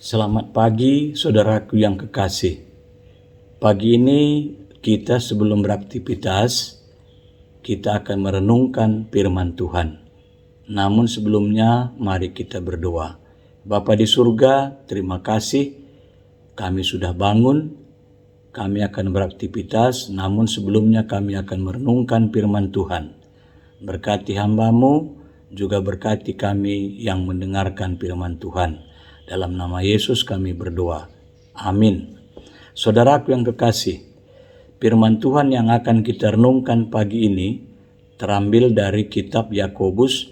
Selamat pagi saudaraku yang kekasih. Pagi ini kita sebelum beraktivitas, kita akan merenungkan firman Tuhan. Namun sebelumnya mari kita berdoa. Bapa di surga, terima kasih kami sudah bangun, kami akan beraktivitas, namun sebelumnya kami akan merenungkan firman Tuhan. Berkati hamba-Mu, juga berkati kami yang mendengarkan firman Tuhan. Dalam nama Yesus kami berdoa. Amin. Saudaraku yang kekasih, firman Tuhan yang akan kita renungkan pagi ini terambil dari kitab Yakobus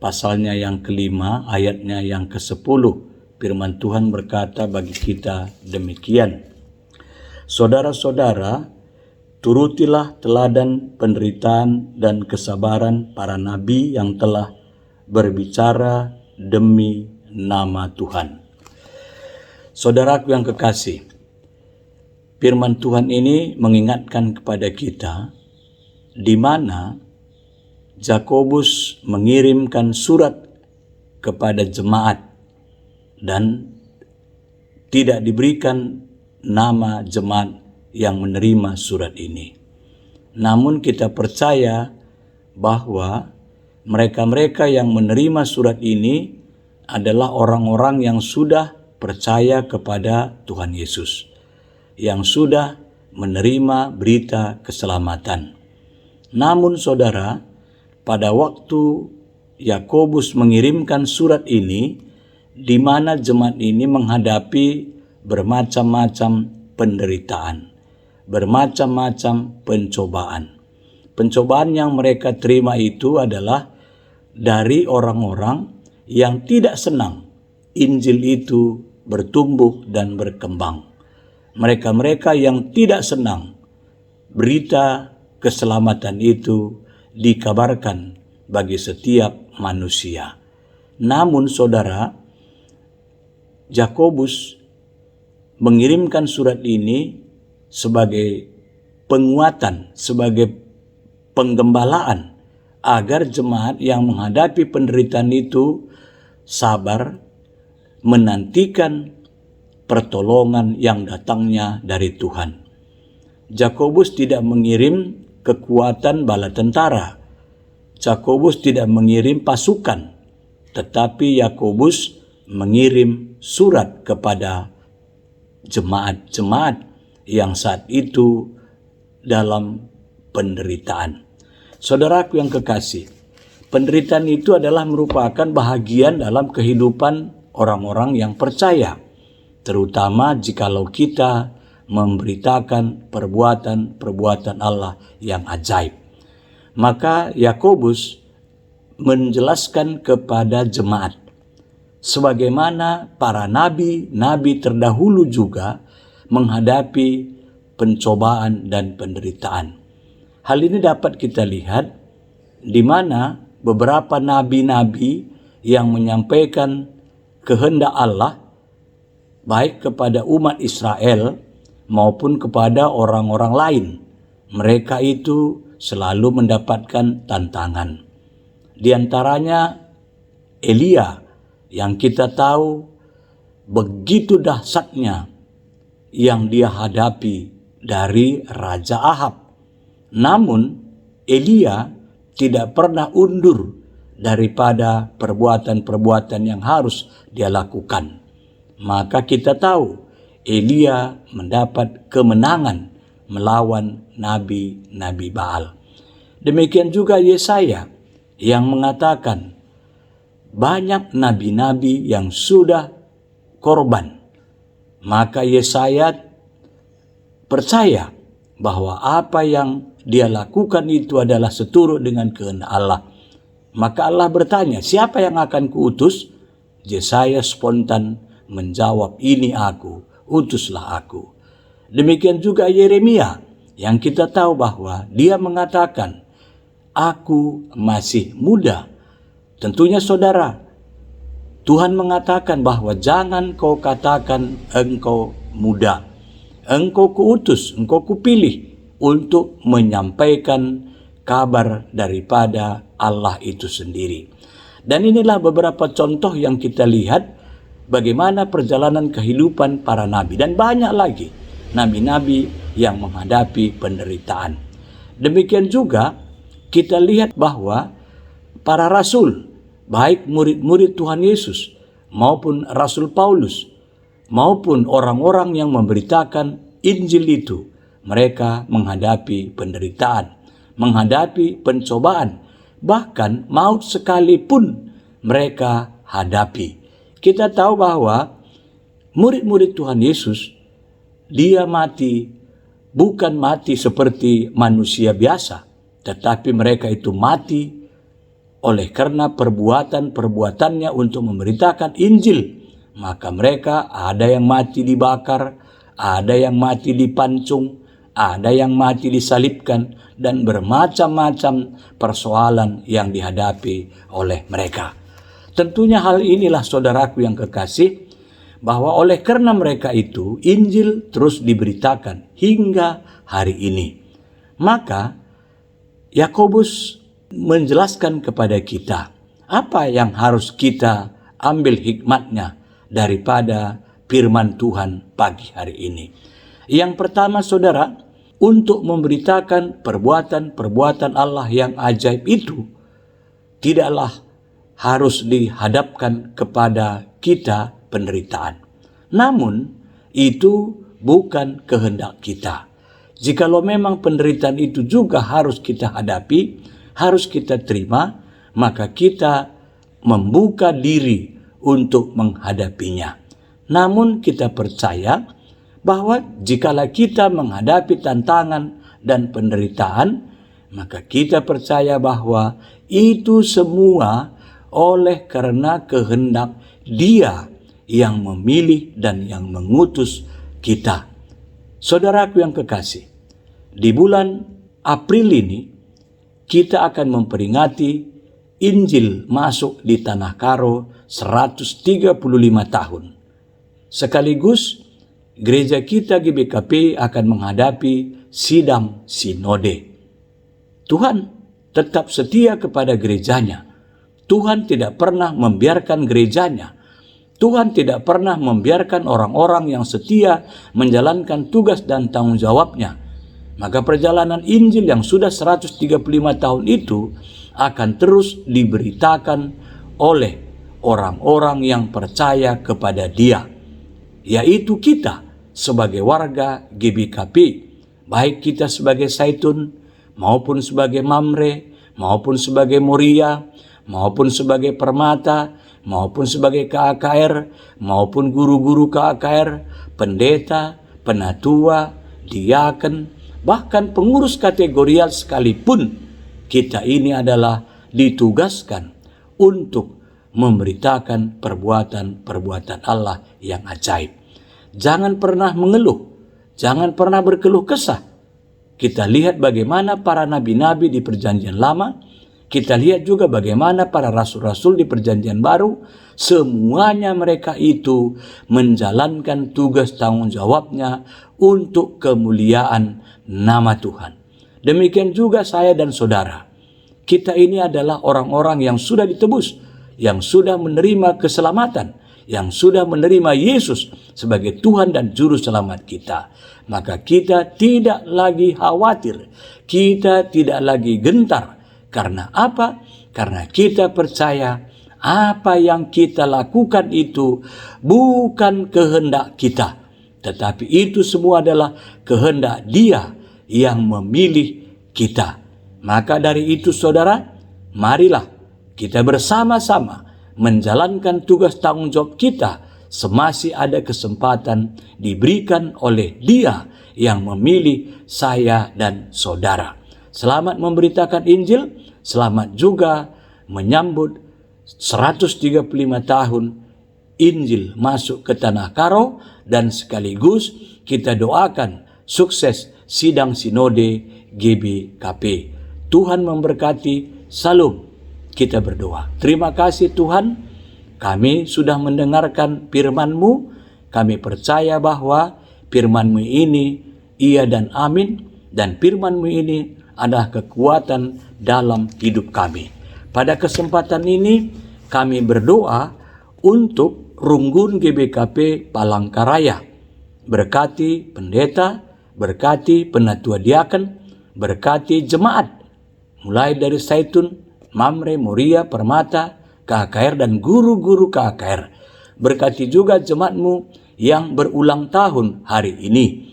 pasalnya yang kelima, ayatnya yang ke-10. Firman Tuhan berkata bagi kita demikian. Saudara-saudara, turutilah teladan penderitaan dan kesabaran para nabi yang telah berbicara demi nama Tuhan. Saudaraku yang kekasih, firman Tuhan ini mengingatkan kepada kita di mana Yakobus mengirimkan surat kepada jemaat dan tidak diberikan nama jemaat yang menerima surat ini. Namun kita percaya bahwa mereka-mereka yang menerima surat ini adalah orang-orang yang sudah percaya kepada Tuhan Yesus, yang sudah menerima berita keselamatan. Namun saudara, pada waktu Yakobus mengirimkan surat ini, di mana jemaat ini menghadapi bermacam-macam penderitaan, bermacam-macam pencobaan. Pencobaan yang mereka terima itu adalah dari orang-orang yang tidak senang Injil itu bertumbuh dan berkembang. Mereka-mereka yang tidak senang berita keselamatan itu dikabarkan bagi setiap manusia. Namun saudara, Yakobus mengirimkan surat ini sebagai penguatan, sebagai penggembalaan agar jemaat yang menghadapi penderitaan itu sabar menantikan pertolongan yang datangnya dari Tuhan. Yakobus tidak mengirim kekuatan bala tentara. Yakobus tidak mengirim pasukan, tetapi Yakobus mengirim surat kepada jemaat-jemaat yang saat itu dalam penderitaan. Saudaraku yang kekasih, penderitaan itu adalah merupakan bahagian dalam kehidupan orang-orang yang percaya, terutama jikalau kita memberitakan perbuatan-perbuatan Allah yang ajaib. Maka Yakobus menjelaskan kepada jemaat, sebagaimana para nabi-nabi terdahulu juga menghadapi pencobaan dan penderitaan. Hal ini dapat kita lihat di mana beberapa nabi-nabi yang menyampaikan kehendak Allah baik kepada umat Israel maupun kepada orang-orang lain. Mereka itu selalu mendapatkan tantangan. Di antaranya Elia yang kita tahu begitu dahsyatnya yang dia hadapi dari Raja Ahab. Namun Elia tidak pernah undur daripada perbuatan-perbuatan yang harus dia lakukan. Maka kita tahu Elia mendapat kemenangan melawan nabi-nabi Baal. Demikian juga Yesaya yang mengatakan banyak nabi-nabi yang sudah korban. Maka Yesaya percaya bahwa apa yang dia lakukan itu adalah seturut dengan kehendak Allah. Maka Allah bertanya, siapa yang akan kuutus? Yesaya spontan menjawab, ini aku, utuslah aku. Demikian juga Yeremia yang kita tahu bahwa dia mengatakan, aku masih muda. Tentunya saudara, Tuhan mengatakan bahwa jangan kau katakan engkau muda. Engkau kuutus, engkau kupilih untuk menyampaikan kabar daripada Allah itu sendiri. Dan inilah beberapa contoh yang kita lihat bagaimana perjalanan kehidupan para nabi. Dan banyak lagi nabi-nabi yang menghadapi penderitaan. Demikian juga kita lihat bahwa para rasul, baik murid-murid Tuhan Yesus maupun Rasul Paulus, maupun orang-orang yang memberitakan Injil itu, mereka menghadapi penderitaan, menghadapi pencobaan, bahkan maut sekalipun mereka hadapi. Kita tahu bahwa murid-murid Tuhan Yesus, dia mati bukan mati seperti manusia biasa, tetapi mereka itu mati oleh karena perbuatan-perbuatannya untuk memberitakan Injil. Maka mereka ada yang mati dibakar, ada yang mati dipancung, ada yang mati disalibkan, dan bermacam-macam persoalan yang dihadapi oleh mereka. Tentunya hal inilah saudaraku yang kekasih, bahwa oleh karena mereka itu Injil terus diberitakan hingga hari ini. Maka Yakobus menjelaskan kepada kita apa yang harus kita ambil hikmatnya daripada firman Tuhan pagi hari ini. Yang pertama saudara, untuk memberitakan perbuatan-perbuatan Allah yang ajaib itu tidaklah harus dihadapkan kepada kita penderitaan. Namun itu bukan kehendak kita. Jikalau memang penderitaan itu juga harus kita hadapi, harus kita terima, maka kita membuka diri untuk menghadapinya. Namun kita percaya bahwa jikalau kita menghadapi tantangan dan penderitaan, maka kita percaya bahwa itu semua oleh karena kehendak Dia yang memilih dan yang mengutus kita. Saudaraku yang kekasih, di bulan April ini kita akan memperingati Injil masuk di Tanah Karo 135 tahun. Sekaligus gereja kita GBKP akan menghadapi sidang sinode. Tuhan tetap setia kepada gerejanya. Tuhan tidak pernah membiarkan gerejanya. Tuhan tidak pernah membiarkan orang-orang yang setia menjalankan tugas dan tanggung jawabnya. Maka perjalanan Injil yang sudah 135 tahun itu akan terus diberitakan oleh orang-orang yang percaya kepada Dia, yaitu kita sebagai warga GBKP, baik kita sebagai Zaitun, maupun sebagai Mamre, maupun sebagai Moria, maupun sebagai Permata, maupun sebagai KAKR, maupun guru-guru KAKR, pendeta, penatua, diaken, bahkan pengurus kategorial sekalipun, kita ini adalah ditugaskan untuk memberitakan perbuatan-perbuatan Allah yang ajaib. Jangan pernah mengeluh, jangan pernah berkeluh kesah. Kita lihat bagaimana para nabi-nabi di Perjanjian Lama, kita lihat juga bagaimana para rasul-rasul di Perjanjian Baru, semuanya mereka itu menjalankan tugas tanggung jawabnya untuk kemuliaan nama Tuhan. Demikian juga saya dan saudara. Kita ini adalah orang-orang yang sudah ditebus, yang sudah menerima keselamatan, yang sudah menerima Yesus sebagai Tuhan dan Juru Selamat kita. Maka kita tidak lagi khawatir, kita tidak lagi gentar. Karena apa? Karena kita percaya apa yang kita lakukan itu bukan kehendak kita, tetapi itu semua adalah kehendak Dia yang memilih kita. Maka dari itu saudara, marilah kita bersama-sama menjalankan tugas tanggung jawab kita semasih ada kesempatan diberikan oleh Dia yang memilih saya dan saudara. Selamat memberitakan Injil, selamat juga menyambut 135 tahun Injil masuk ke Tanah Karo, dan sekaligus kita doakan sukses sidang sinode GBKP. Tuhan memberkati. Salam. Kita berdoa. Terima kasih Tuhan, kami sudah mendengarkan firman-Mu. Kami percaya bahwa firman-Mu ini iya dan amin, dan firman-Mu ini adalah kekuatan dalam hidup kami. Pada kesempatan ini kami berdoa untuk Runggun GBKP Palangkaraya. Berkati pendeta, berkati penatua diaken, berkati jemaat, mulai dari Zaitun, Mamre, Moria, Permata, KKR, dan guru-guru KKR. Berkati juga jemaatmu yang berulang tahun hari ini.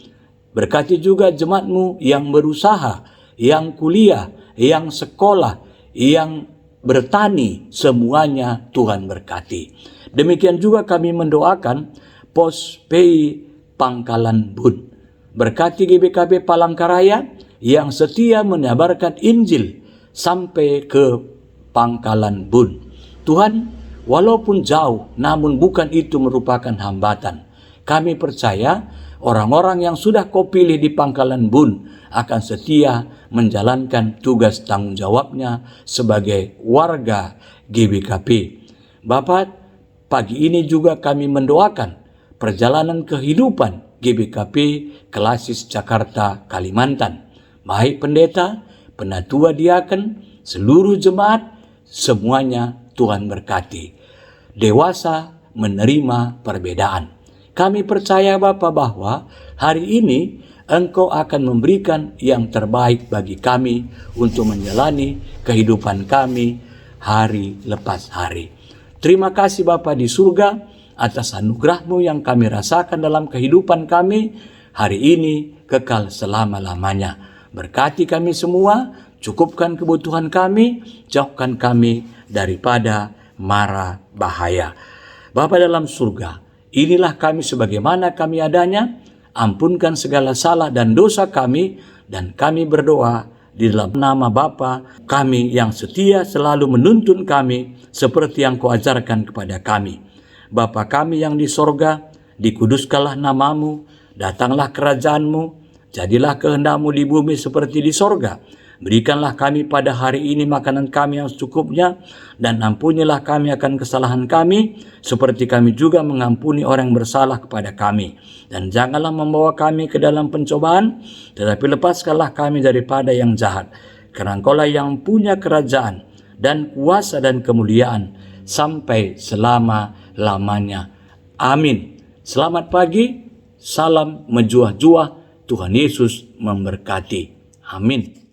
Berkati juga jemaatmu yang berusaha, yang kuliah, yang sekolah, yang bertani, semuanya Tuhan berkati. Demikian juga kami mendoakan Pos PI Pangkalan Bun. Berkati GBKP Palangkaraya yang setia menyabarkan Injil sampai ke Pangkalan Bun. Tuhan, walaupun jauh, namun bukan itu merupakan hambatan. Kami percaya orang-orang yang sudah Kau pilih di Pangkalan Bun akan setia menjalankan tugas tanggung jawabnya sebagai warga GBKP. Bapak, pagi ini juga kami mendoakan perjalanan kehidupan GBKP Klasis Jakarta Kalimantan. Baik pendeta, penatua diaken, seluruh jemaat, semuanya Tuhan berkati. Dewasa menerima perbedaan. Kami percaya Bapa bahwa hari ini Engkau akan memberikan yang terbaik bagi kami untuk menjalani kehidupan kami hari lepas hari. Terima kasih Bapa di surga atas anugerah-Mu yang kami rasakan dalam kehidupan kami hari ini kekal selama-lamanya. Berkati kami semua, cukupkan kebutuhan kami, jauhkan kami daripada mara bahaya. Bapa dalam surga, inilah kami sebagaimana kami adanya, ampunkan segala salah dan dosa kami, dan kami berdoa di dalam nama Bapa kami yang setia selalu menuntun kami seperti yang Kau ajarkan kepada kami. Bapa kami yang di sorga, dikuduskanlah namamu, datanglah kerajaan-Mu, jadilah kehendak-Mu di bumi seperti di sorga. Berikanlah kami pada hari ini makanan kami yang secukupnya, dan ampunilah kami akan kesalahan kami, seperti kami juga mengampuni orang yang bersalah kepada kami. Dan janganlah membawa kami ke dalam pencobaan, tetapi lepaskanlah kami daripada yang jahat. Karena Engkaulah yang punya kerajaan, dan kuasa dan kemuliaan, sampai selama-lamanya. Amin. Selamat pagi, salam menjuah-juah, Tuhan Yesus memberkati. Amin.